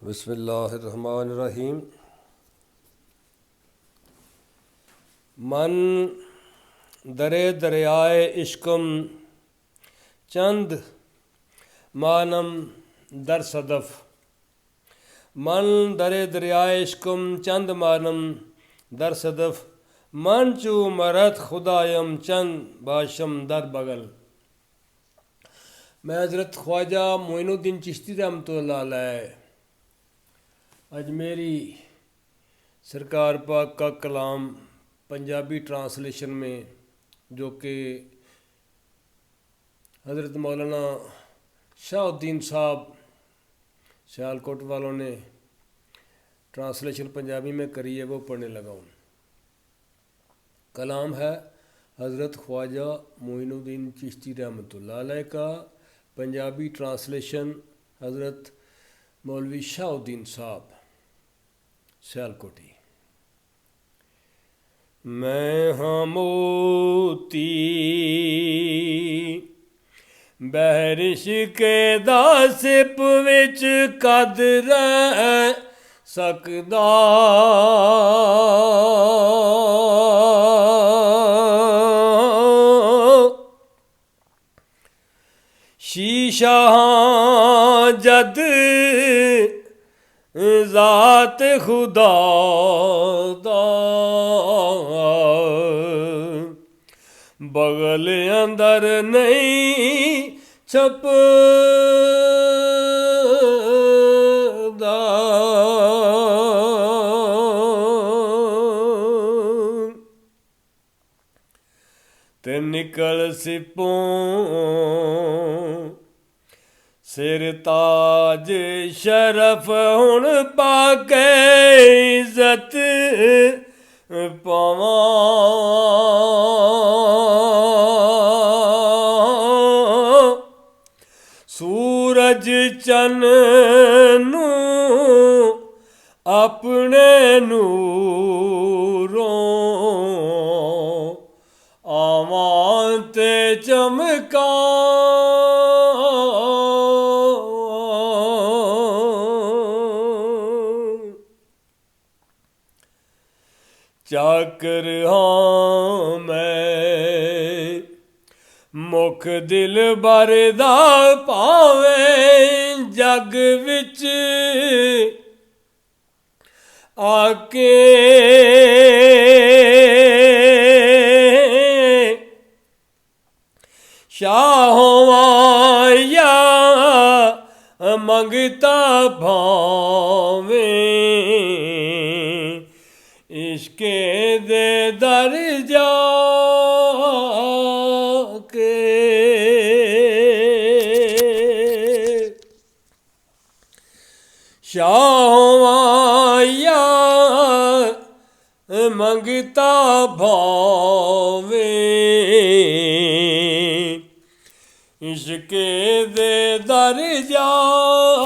बिस्मिल्लाहिर्रहमानिर्रहीम। मन दरे दरियाए इश्कम चंद मानम दर सदफ। मन दरे दरियाए इश्कम चंद मानम दर सदफ। मन चू मरत खुदायम चंद बाशम दर बगल। मैं हज़रत ख्वाजा मोइनुद्दीन चिश्ती रहमतुल्लाह अलैह अजमेरी सरकार पाक का कलाम पंजाबी ट्रांसलेशन में, जो कि हज़रत मौलाना शाहुद्दीन साहब सियालकोट वालों ने ट्रांसलेशन पंजाबी में करी है, वो पढ़ने लगा हूँ। कलाम है हज़रत ख्वाजा मोइनुद्दीन चिश्ती रहमतुल्लाह अलैह का, पंजाबी ट्रांसलेशन हज़रत मौलवी शाहुद्दीन साहब सियालकोटी। मैं हाँ मोती बहरिश के दासिप विच कद रह सकदा, शीशा जद ज़ात खुदा दा बगल अंदर नहीं छपदा। ते निकल सिपों सिर ताज शरफ हुण पाके इज्जत पावां। सूरज चन्नू अपने नूरों आवां ते चमका। चाकर हाँ मैं मुख दिल बरदा पावे जग विच आके। शाहों या मंगता भावे इश्के दे दर जाके। शाहों या मंगता भावे इश्के दे दर जाके।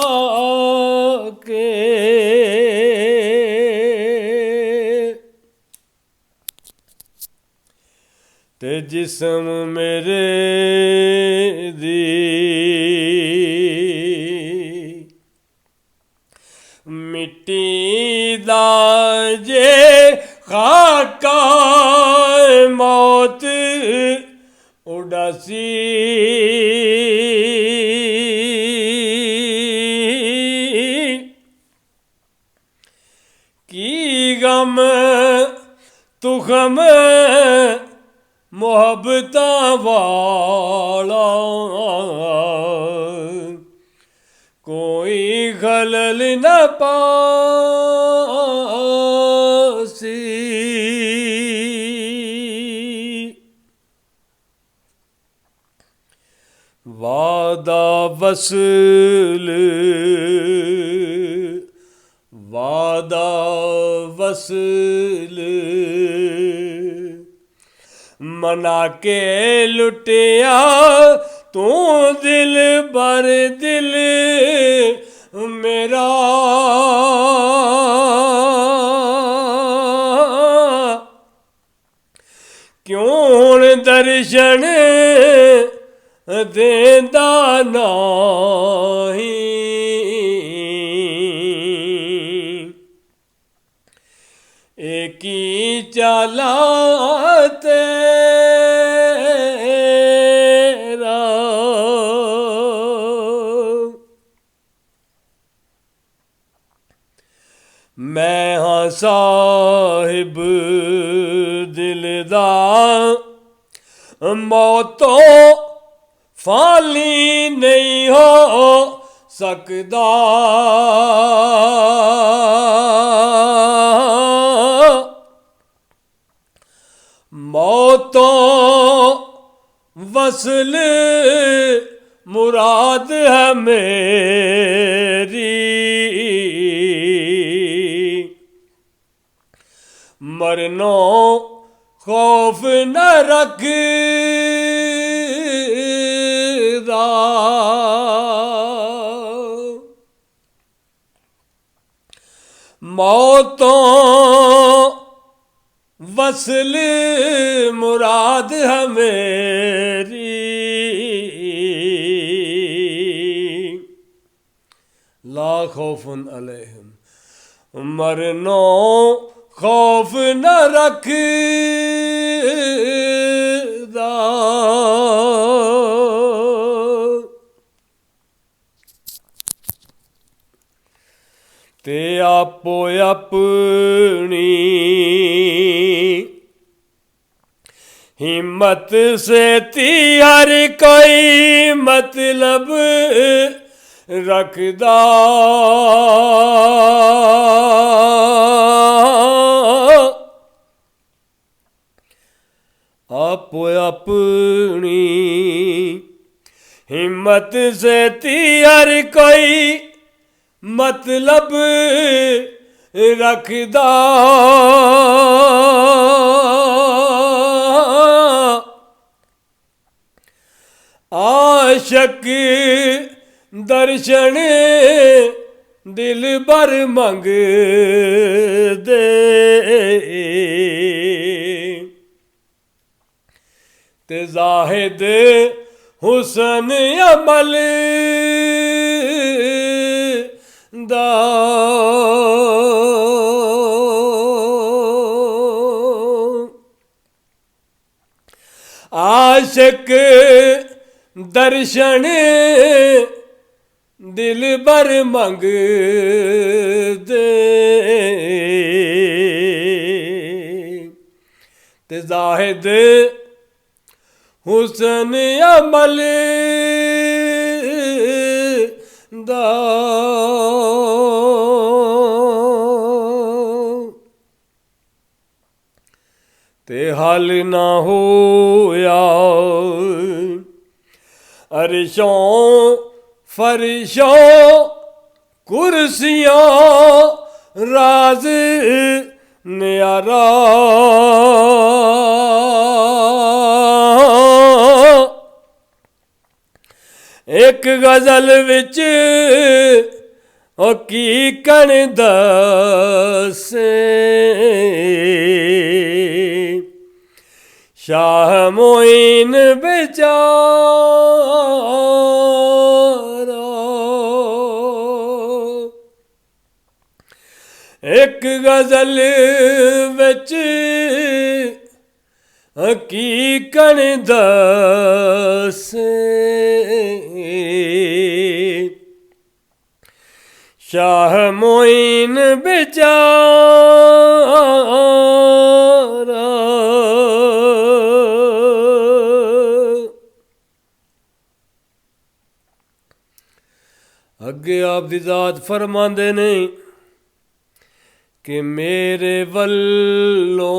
ते जिस्म मेरे दी मिट्टी दा जे खाका मौत उड़ासी। की गम तुखम मोहब्बता वाला कोई खलल न पासी। वादा वसल वादा वसल मना के लुटिया तू दिल बर दिल मेरा। क्यों दर्शन देंदा नहीं चाला तेरा मैं हाँ साहिब दिलदा मौतों फाली नहीं हो सकदा मौतों वसल मुराद है मेरी मरनो खौफ न रखदा मौतों वसल मुराद है मेरी ला खौफुन अलैहिम मरनो खौफ न रखदा ते आपो अपनी हिम्मत से हर कोई मतलब रखदा आपो अपनी हिम्मत से हर कोई मतलब रखदा आशक दर्शन दिल भर मंग दे ते जाहिद हुसन अमल दा आशिक दर्शन दिल भर मंग दे ते जाहिद हुसन अमल दा ते हल ना होया अरशों फरिशों कुर्सियों राज न्यारा एक गजल विच हकीकत दसे शाह मोइन बेचारा एक गजल विच हकीकत दसे शाह मोइन बेचारा अगे आप दी जात फरमांदे ने कि मेरे वल्लों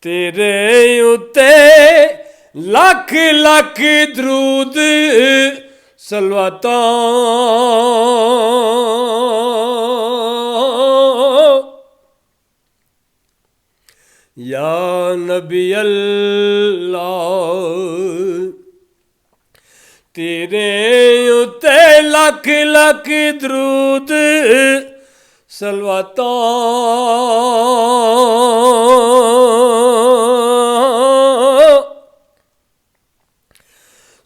तेरे उत्ते लख लख दरूद सलवातां या नबी अल्लाह तेरे उत्ते लख लख दरूद सलवातां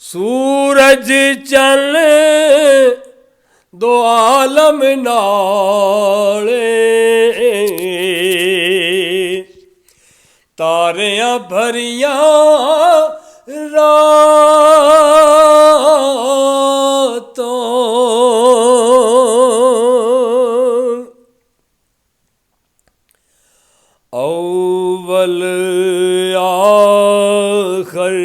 सूरज चल दो आलम नाले तारियां भरियां रातों अव्वल आखिर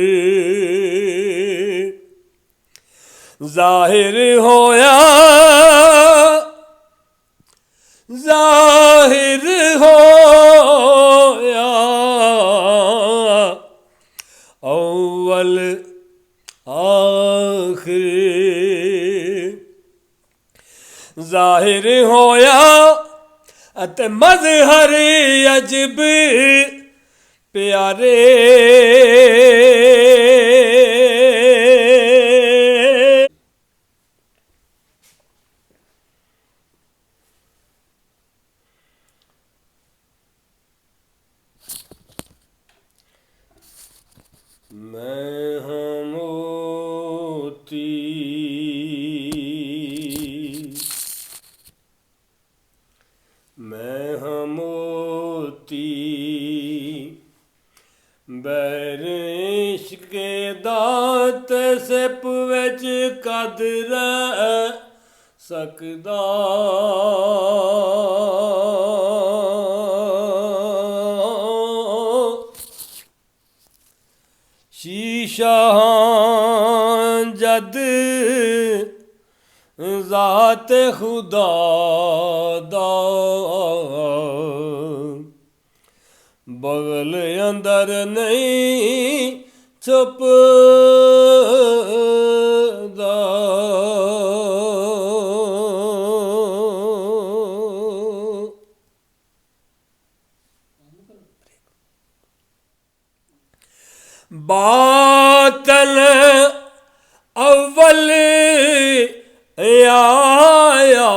जाहिर होया जाहिर होया अव्वल आखिर जाहिर होया अते मज़हर अजब प्यारे मैं हूँ मोती मैं हूँ मोती बैर इश्क दात सिप विच कद रह सकदा शीशा जद ज़ात खुदा दा बगल अंदर नहीं छुपदा बातन अव्वल आया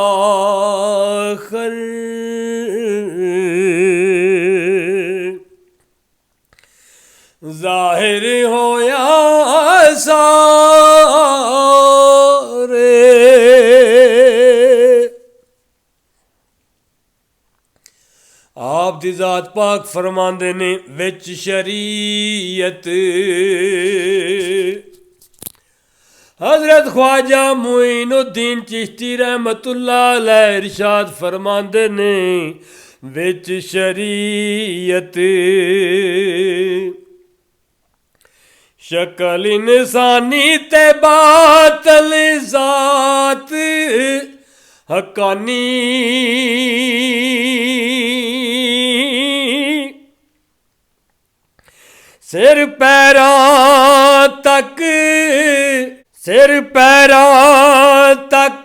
आखिर जाहिर होया सारे आप दी जात पाक फरमांदे ने विच शरीयत हजरत ख्वाजा मुइनुद्दीन चिश्ती रहमतुल्लाह अलैह इरशाद फरमांदे ने विच शरीयत शकल इंसानी ते बातल जात हकानी सिर पैरां तक सिर पैरां तक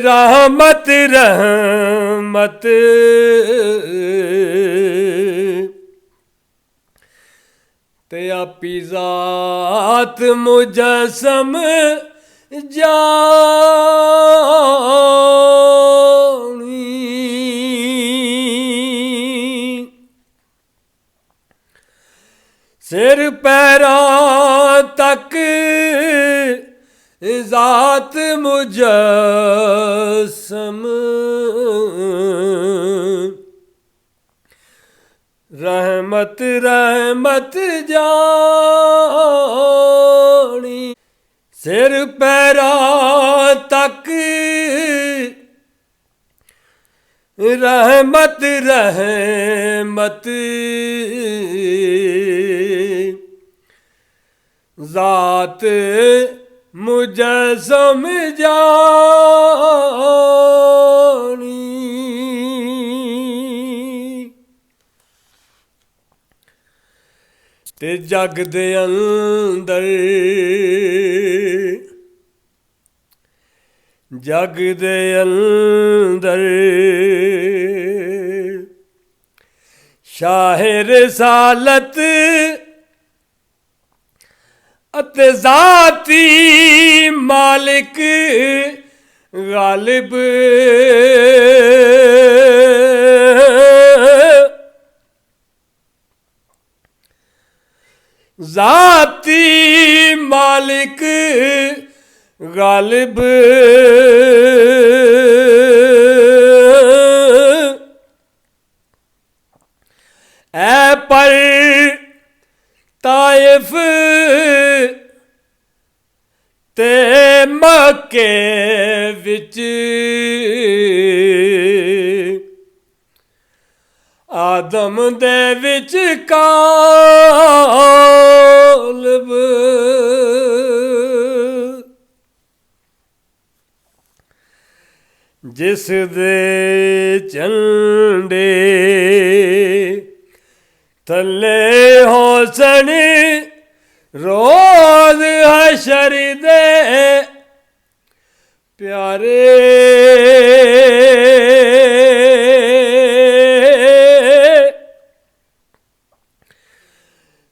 रहमत रहमत ते आपी जात मुजस्सम जानी सिर पैरां तक जात मुजस्सम रहमत रहमत जानी सिर पैरां तक रहमत रहमत जात मुजस्सम जानी ते जग दे अंदर जग दे अंदर शाहिर सालत अते जाती मालिक गालिब जाती मालिक गालिब ऐ पर ताइफ ते मक्के विच आदम दे विच कालिब जिस दे झंडे थल्ले होसन रोज हशर दे प्यारे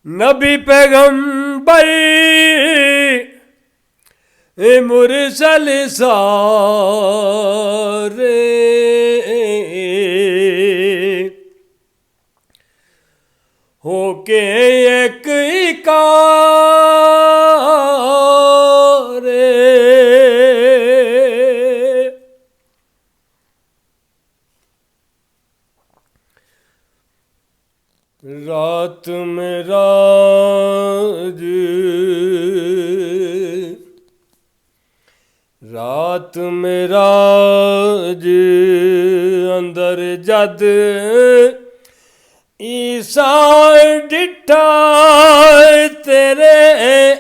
नबी पैगंबर मुरसल सारे होके एक इकारे रात में राज रात में राज अंदर जद ईसा डिठा तेरे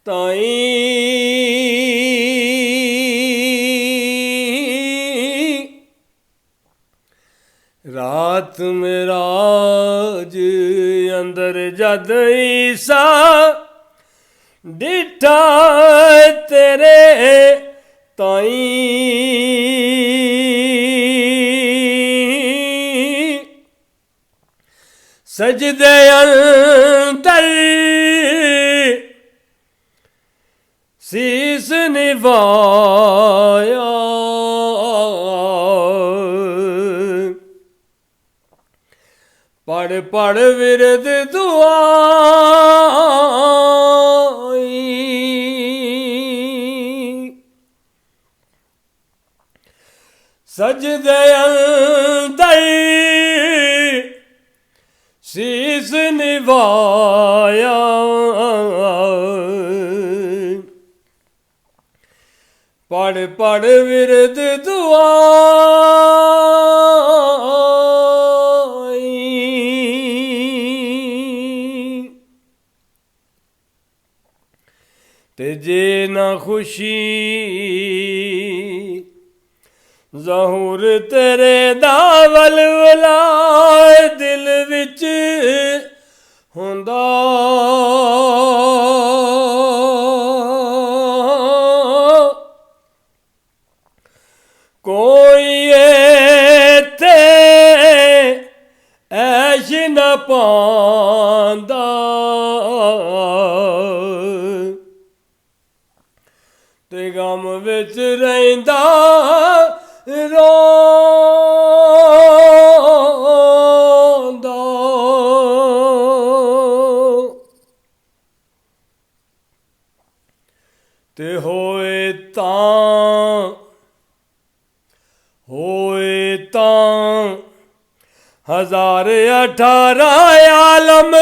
ताई रात में राज अंदर जद ईसा डिठा तेरे ताई सजदे अंदर शीस निवाया पढ़ पढ़ विरद दुआई सजदे अंदर शीस निवाया पढ़ पढ़ विरद दुआई ते जे ना खुशी ज़हूर तेरे दावल वला दिल विच हुंदा कोई इत्थे ऐश न पांदा ते गम विच रहिंदा रोंदा ते होए तां हजार 18 आलम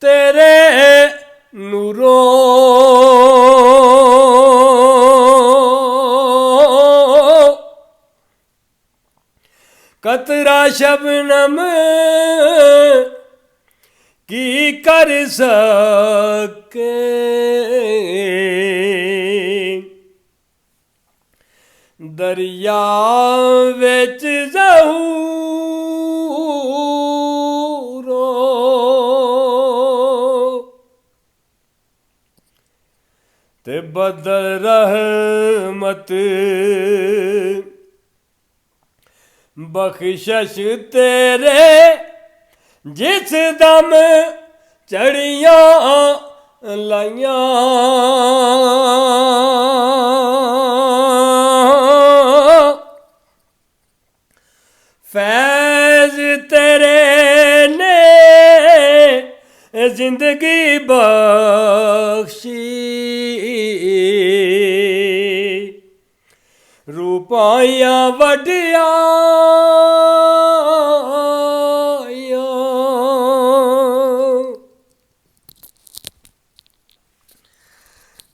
तेरे नूरों कतरा शबनम की कर सके दरिया विच ज़हूरो ते बदल रहमत बख्शिश तेरे जिस दम चढ़ियां लाइयां फैज तेरे ने जिंदगी बख्शी वड्डियां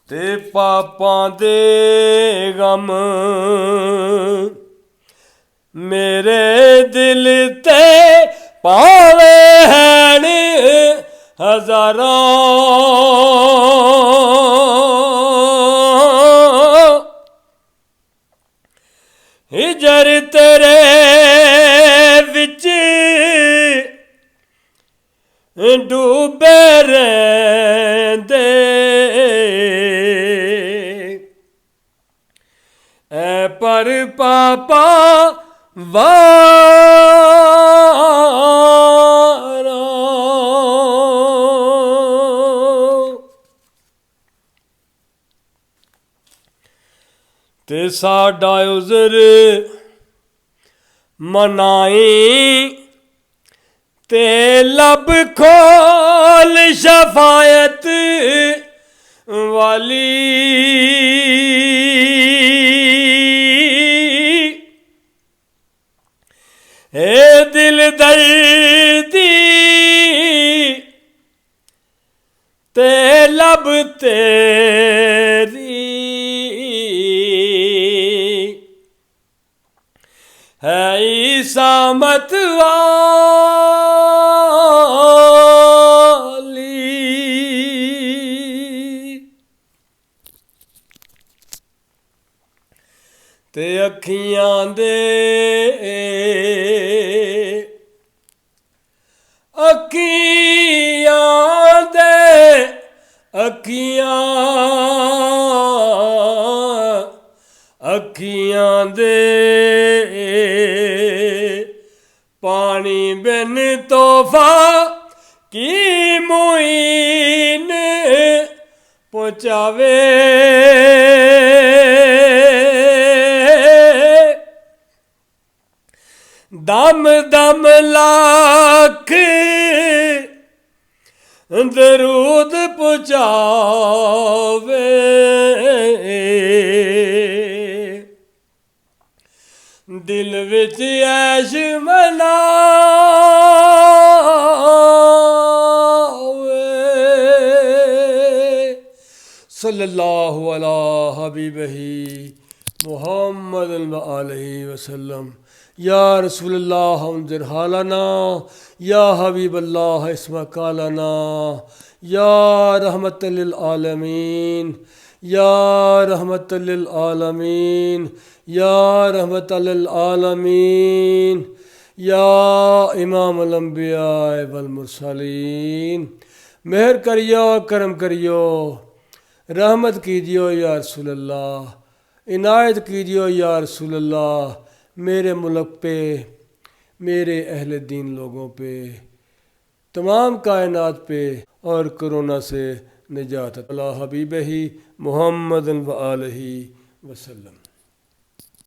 ते पापां दे गम मेरे दिल ते पावे हैन हजारां हिजर तेरे विच डूबे रहिंदे ऐ पर पापा वारा ते साडा उज़र मनाई ते लब खोल शफायत वाली ए दिल दर्दी ते लब तेरी है ईसामत वाली ते अखियां दे अखियां दे पानी बिन तोहफा की मुईन पहुँचावे दम दम लाख दरूद पहुँचावे दिल विच ऐश मनावे सल्लल्लाहु अला हबीबही मुहम्मद अलैहि वसल्लम या रसूलल्लाह हमज़िर हालना या हबीबल्लाह इस्मा कालना या रहमतल लिल आलमीन या रहमतल लिल आलमीन या रहमतल लिल आलमीन या इमामुल अंबिया वल मुरसलीन मेहर करियो करम करियो रहमत कीजियो या रसूलल्लाह इनायत कीजियो या रसूलल्लाह मेरे मुल्क पे मेरे अहले दीन लोगों पे तमाम कायनात पे और कोरोना से निजात अला हबीब ही मुहम्मद व आलिहि वसल्लम।